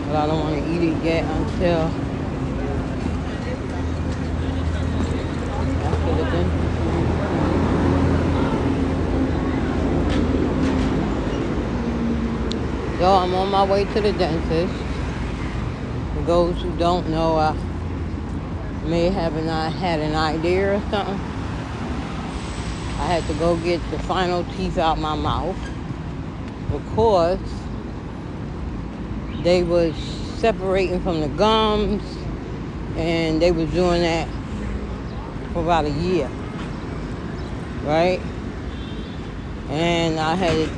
but I don't want to eat it yet until after the dentist. So I'm on my way to the dentist. For those who don't know, I may have not had an idea or something. I had to go get the final teeth out my mouth because they was separating from the gums, and they was doing that for about a year, right? And I had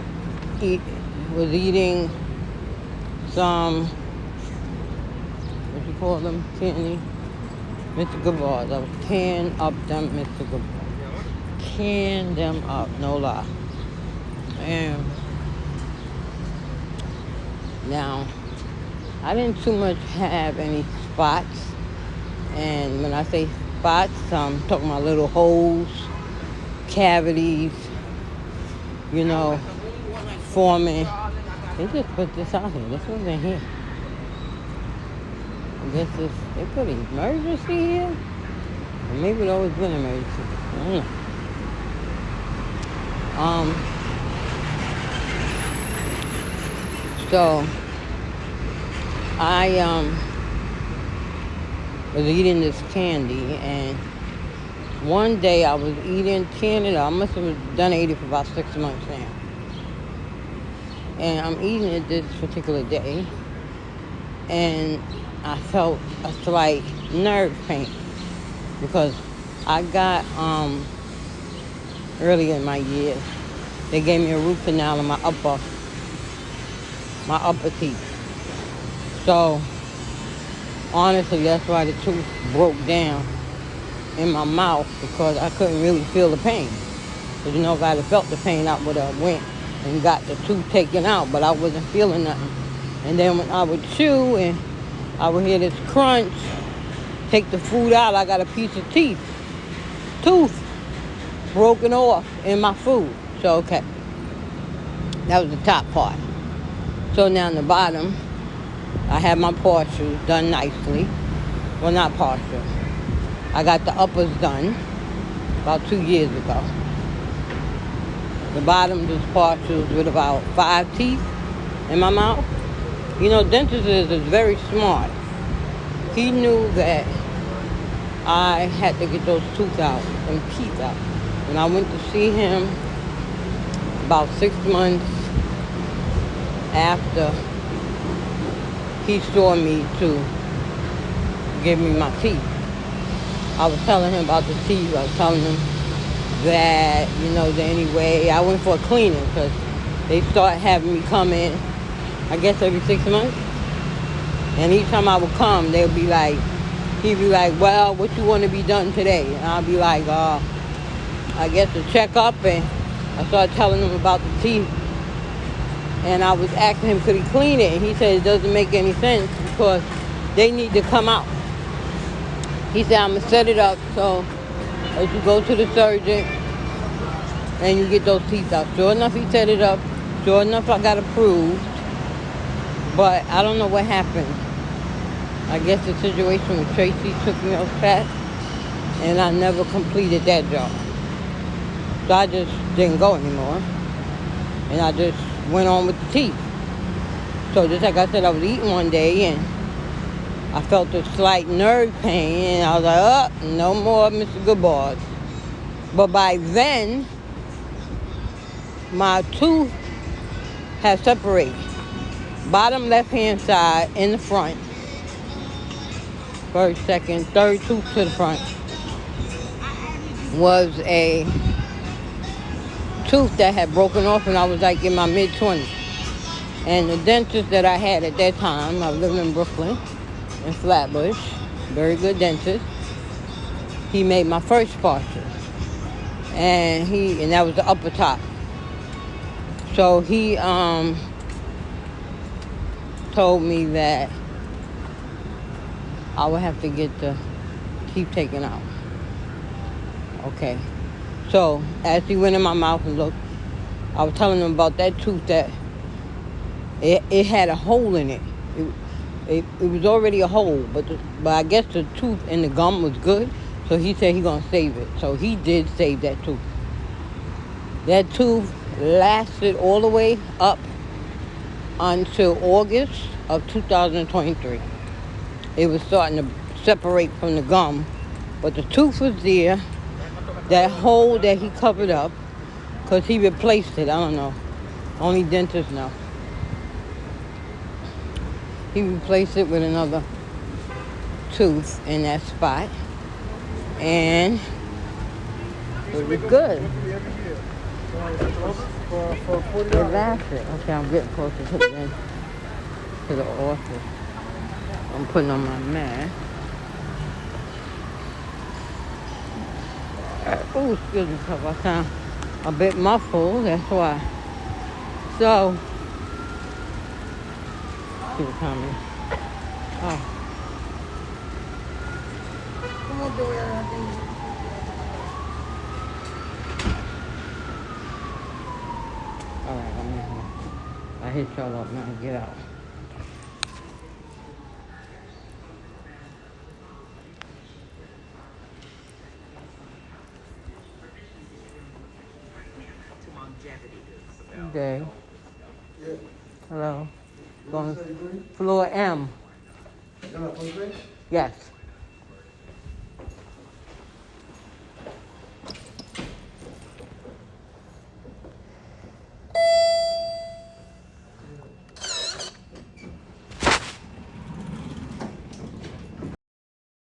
was eating some, what you call them, candy, Mr. Goodbars. I was canning up them Mr. Goodbars. Can them up, no lie. And now, I didn't too much have any spots. And when I say spots, I'm talking about little holes, cavities, forming. They just put this out here. This one's in here. I guess they put emergency here. Or maybe it always been emergency. I don't know. So I was eating this candy, and one day I was eating candy. I must have done eating for about 6 months now. And I'm eating it this particular day, and I felt a slight nerve pain because I got early in my years, they gave me a root canal in my upper teeth. So honestly, that's why the tooth broke down in my mouth, because I couldn't really feel the pain. Because if I had felt the pain, I would have went and got the tooth taken out, but I wasn't feeling nothing. And then when I would chew and I would hear this crunch, take the food out, I got a piece of tooth broken off in my food. So, okay. That was the top part. So now in the bottom, I had my partials done nicely. Well, not partial. I got the uppers done about 2 years ago. The bottom was partials with about 5 teeth in my mouth. Dentist is very smart. He knew that I had to get those teeth out. When I went to see him about 6 months after he saw me to give me my teeth, I was telling him about the teeth. I was telling him that, anyway, I went for a cleaning because they started having me come in, I guess every 6 months. And each time I would come, he'd be like, well, what you want to be done today? And I'll be like, I guess a checkup. And I started telling him about the teeth. And I was asking him, could he clean it? And he said it doesn't make any sense because they need to come out. He said, I'm going to set it up so as you go to the surgeon and you get those teeth out. Sure enough, he set it up. Sure enough, I got approved. But I don't know what happened. I guess the situation with Tracy took me off track, and I never completed that job. So I just didn't go anymore. And I just went on with the teeth. So just like I said, I was eating one day, and I felt a slight nerve pain, and I was like, no more Mr. Goodbars. But by then, my tooth had separated. Bottom left-hand side in the front. First, second, third tooth to the front was a tooth that had broken off, and I was like in my mid-20s. And the dentist that I had at that time, I was living in Brooklyn, in Flatbush, very good dentist. He made my first partial, and that was the upper top. So he told me that I would have to get the teeth taken out. Okay. So as he went in my mouth and looked, I was telling him about that tooth that it had a hole in it. It was already a hole, but I guess the tooth in the gum was good, so he said he gonna save it. So he did save that tooth. That tooth lasted all the way up until August of 2023. It was starting to separate from the gum, but the tooth was there. That hole that he covered up, because he replaced it, I don't know. Only dentists know. He replaced it with another tooth in that spot, and it was good. It lasted. Okay, I'm getting closer to the office. I'm putting on my mask. Oh, excuse me, because I sound a bit muffled, that's why. So, see what time it is. Oh. Come on, do it. Alright, I'm in here. I hit y'all up now. Get out. Good day. Yeah. Hello. Going floor M. You're not from Grace? Yes.